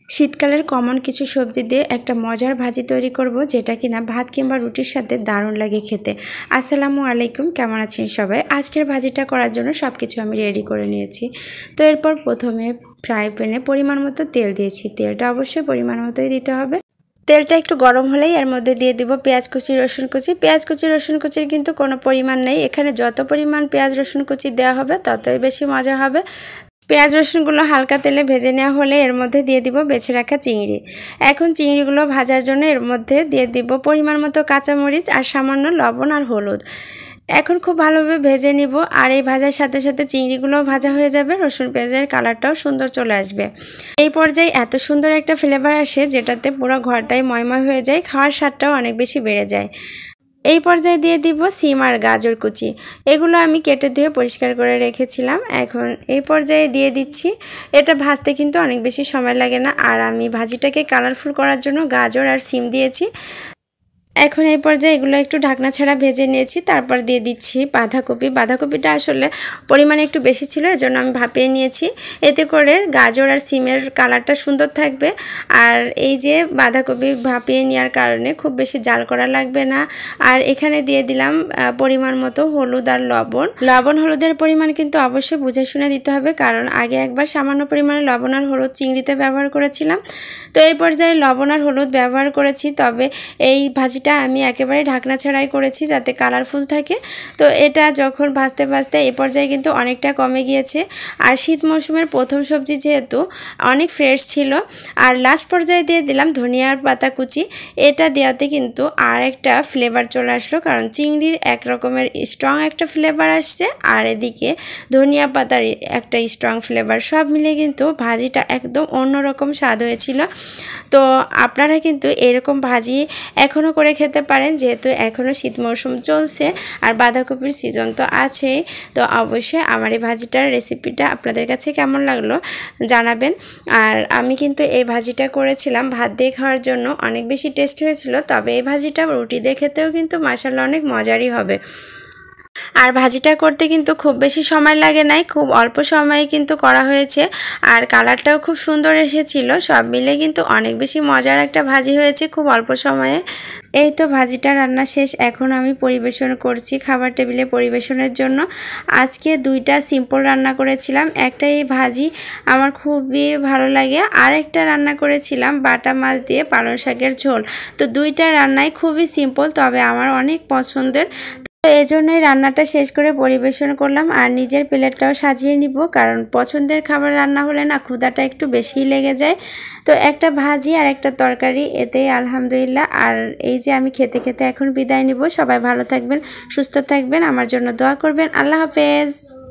শীতকালের কমন কিছু সবজি দিয়ে একটা মজার ভাজি তৈরি করব, যেটা কিনা ভাত কিংবা রুটির সাথে দারুণ লাগে খেতে। আসসালামু আলাইকুম, কেমন আছেন সবাই? আজকের ভাজিটা করার জন্য সব কিছু আমি রেডি করে নিয়েছি। তো এরপর প্রথমে ফ্রাই প্যানে পরিমাণ মতো তেল দিয়েছি। তেলটা অবশ্যই পরিমাণ মতোই দিতে হবে। তেলটা একটু গরম হলেই এর মধ্যে দিয়ে দিব পেঁয়াজ কুচি, রসুন কুচি। পেঁয়াজ কুচি, রসুন কুচির কিন্তু কোনো পরিমাণ নেই, এখানে যত পরিমাণ পেঁয়াজ রসুন কুচি দেওয়া হবে ততই বেশি মজা হবে। পেঁয়াজ রসুনগুলো হালকা তেলে ভেজে নেওয়া হলে এর মধ্যে দিয়ে দিব বেছে রাখা চিংড়ি। এখন চিংড়িগুলো ভাজার জন্য এর মধ্যে দিয়ে দিব পরিমাণ মতো কাঁচামরিচ আর সামান্য লবণ আর হলুদ। এখন খুব ভালোভাবে ভেজে নিব, আর এই ভাজার সাথে সাথে চিংড়িগুলোও ভাজা হয়ে যাবে, রসুন পেঁয়াজের কালারটাও সুন্দর চলে আসবে। এই পর্যায়ে এত সুন্দর একটা ফ্লেভার আসে যেটাতে পুরো ঘরটাই ময়ময় হয়ে যায়, খাওয়ার স্বাদটাও অনেক বেশি বেড়ে যায়। এই পর্যায়ে দিয়ে দিব সিম আর গাজর কুচি। এগুলো আমি কেটে ধুয়ে পরিষ্কার করে রেখেছিলাম। এখন এই পর্যায়ে দিয়ে দিচ্ছি। এটা ভাজতে কিন্তু অনেক বেশি সময় লাগে না, আর আমি ভাজিটাকে কালারফুল করার জন্য গাজর আর সিম দিয়েছি। এখন এই পর্যায়ে এগুলো একটু ঢাকনা ছাড়া ভেজে নিয়েছি। তারপর দিয়ে দিচ্ছি বাঁধাকপি। বাঁধাকপিটা আসলে পরিমাণে একটু বেশি ছিল, এজন্য আমি ভাপিয়ে নিয়েছি। এতে করে গাজর আর সিমের কালারটা সুন্দর থাকবে। আর এই যে বাঁধাকপি ভাপিয়ে নেওয়ার কারণে খুব বেশি জাল করা লাগবে না। আর এখানে দিয়ে দিলাম পরিমাণ মতো হলুদ আর লবণ। লবণ হলুদের পরিমাণ কিন্তু অবশ্যই বুঝে শুনে দিতে হবে, কারণ আগে একবার সামান্য পরিমাণে লবণ আর হলুদ চিংড়িতে ব্যবহার করেছিলাম। তো এই পর্যায়ে লবণ আর হলুদ ব্যবহার করেছি, তবে এই ভাজি আমি একেবারে ঢাকনা ছাড়াই করেছি যাতে কালারফুল থাকে। তো এটা যখন ভাজতে ভাজতে এই পর্যায়ে কিন্তু অনেকটা কমে গিয়েছে। আর শীত মৌসুমের প্রথম সবজি যেহেতু অনেক ফ্রেশ ছিল। আর লাস্ট পর্যায়ে দিয়ে দিলাম ধনিয়ার পাতা কুচি। এটা দেওয়াতে কিন্তু আর একটা ফ্লেভার চলে আসলো, কারণ চিংড়ির এক রকমের স্ট্রং একটা ফ্লেভার আসছে, আর এদিকে ধনিয়া পাতার একটা স্ট্রং ফ্লেভার, সব মিলে কিন্তু ভাজিটা একদম অন্যরকম স্বাদ হয়েছিল। তো আপনারা কিন্তু এরকম ভাজি এখনও করে খেতে পারেন, যেহেতু এখনও শীত মৌসুম চলছে আর বাঁধাকপির সিজন তো আছেই। তো অবশ্যই আমার এই ভাজিটার রেসিপিটা আপনাদের কাছে কেমন লাগলো জানাবেন। আর আমি কিন্তু এই ভাজিটা করেছিলাম ভাত দিয়ে খাওয়ার জন্য, অনেক বেশি টেস্টি হয়েছিল। তবে এই ভাজিটা রুটি দিয়ে খেতেও কিন্তু মাশাআল্লাহ অনেক মজারই হবে। আর ভাজিটা করতে কিন্তু খুব বেশি সময় লাগে নাই, খুব অল্প সময়ে কিন্তু করা হয়েছে। আর কালারটাও খুব সুন্দর এসেছিল। সব মিলে কিন্তু অনেক বেশি মজার একটা ভাজি হয়েছে খুব অল্প সময়ে। এই তো ভাজিটা রান্না শেষ, এখন আমি পরিবেশন করছি খাবার টেবিলে পরিবেশনের জন্য। আজকে দুইটা সিম্পল রান্না করেছিলাম, একটা এই ভাজি আমার খুবই ভালো লাগে, আর একটা রান্না করেছিলাম বাটা মাছ দিয়ে পালং শাকের ঝোল। তো দুইটা রান্নাই খুবই সিম্পল, তবে আমার অনেক পছন্দের। তো এই জন্যই রান্নাটা শেষ করে পরিবেশন করলাম, আর নিজের প্লেটটাও সাজিয়ে নিব, কারণ পছন্দের খাবার রান্না হলে না ক্ষুধাটা একটু বেশিই লেগে যায়। তো একটা ভাজি আর একটা তরকারি, এতেই আলহামদুলিল্লাহ। আর এই যে আমি খেতে খেতে এখন বিদায় নিব। সবাই ভালো থাকবেন, সুস্থ থাকবেন, আমার জন্য দোয়া করবেন। আল্লাহ হাফেজ।